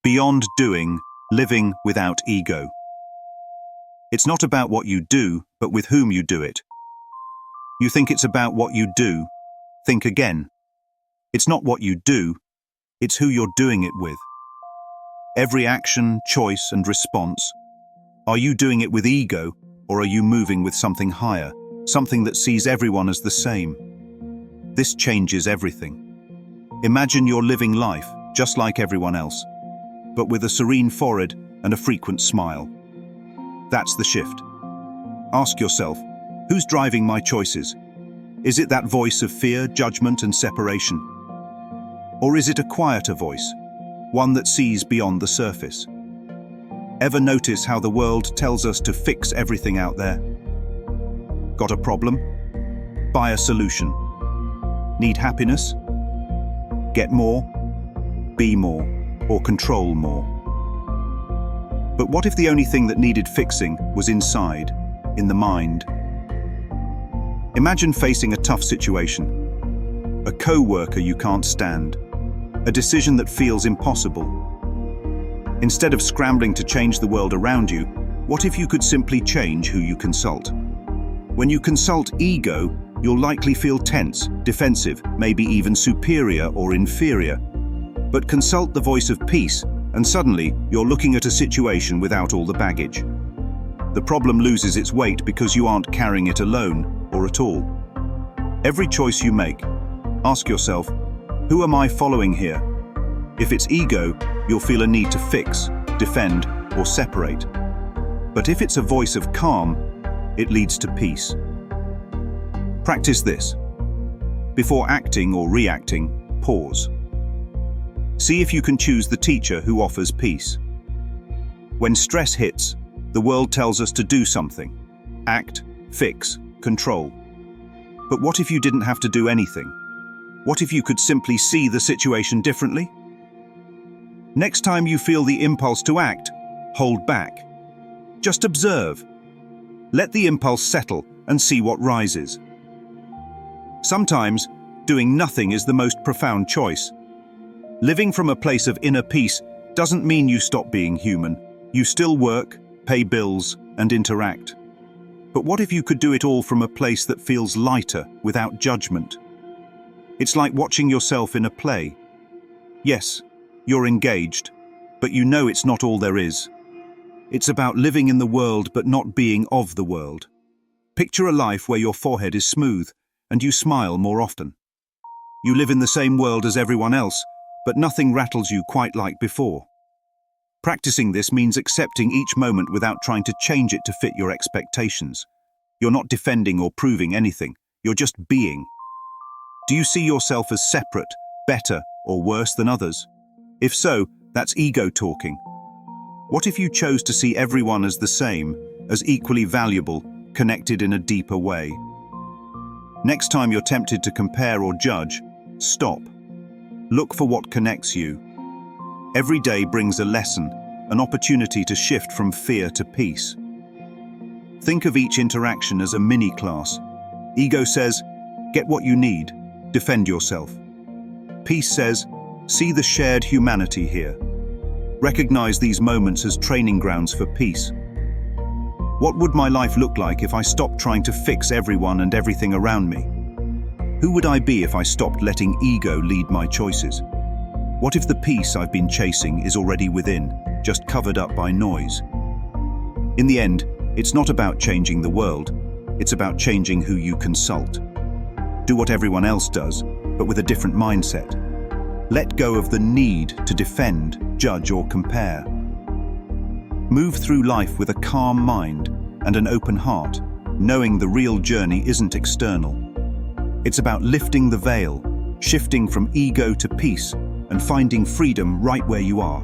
Beyond doing, living without ego. It's not about what you do, but with whom you do it. You think it's about what you do. Think again. It's not what you do, it's who you're doing it with. Every action, choice, and response. Are you doing it with ego, or are you moving with something higher, something that sees everyone as the same? This changes everything. Imagine you're living life, just like everyone else, but with a serene forehead and a frequent smile. That's the shift. Ask yourself, who's driving my choices? Is it that voice of fear, judgment, and separation? Or is it a quieter voice, one that sees beyond the surface? Ever notice how the world tells us to fix everything out there? Got a problem? Buy a solution. Need happiness? Get more, be more, or control more. But what if the only thing that needed fixing was inside, in the mind? Imagine facing a tough situation. A coworker you can't stand. A decision that feels impossible. Instead of scrambling to change the world around you, what if you could simply change who you consult? When you consult ego, you'll likely feel tense, defensive, maybe even superior or inferior. But consult the voice of peace, and suddenly you're looking at a situation without all the baggage. The problem loses its weight because you aren't carrying it alone or at all. Every choice you make, ask yourself, who am I following here? If it's ego, you'll feel a need to fix, defend, or separate. But if it's a voice of calm, it leads to peace. Practice this. Before acting or reacting, pause. See if you can choose the teacher who offers peace. When stress hits, the world tells us to do something. Act, fix, control. But what if you didn't have to do anything? What if you could simply see the situation differently? Next time you feel the impulse to act, hold back. Just observe. Let the impulse settle and see what rises. Sometimes, doing nothing is the most profound choice. Living from a place of inner peace doesn't mean you stop being human. You still work, pay bills, and interact. But what if you could do it all from a place that feels lighter, without judgment? It's like watching yourself in a play. Yes, you're engaged, but you know it's not all there is. It's about living in the world but not being of the world. Picture a life where your forehead is smooth and you smile more often. You live in the same world as everyone else, but nothing rattles you quite like before. Practicing this means accepting each moment without trying to change it to fit your expectations. You're not defending or proving anything, you're just being. Do you see yourself as separate, better, or worse than others? If so, that's ego talking. What if you chose to see everyone as the same, as equally valuable, connected in a deeper way? Next time you're tempted to compare or judge, stop. Look for what connects you. Every day brings a lesson, an opportunity to shift from fear to peace. Think of each interaction as a mini-class. Ego says, get what you need, defend yourself. Peace says, see the shared humanity here. Recognize these moments as training grounds for peace. What would my life look like if I stopped trying to fix everyone and everything around me? Who would I be if I stopped letting ego lead my choices? What if the peace I've been chasing is already within, just covered up by noise? In the end, it's not about changing the world, it's about changing who you consult. Do what everyone else does, but with a different mindset. Let go of the need to defend, judge, or compare. Move through life with a calm mind and an open heart, knowing the real journey isn't external. It's about lifting the veil, shifting from ego to peace, and finding freedom right where you are.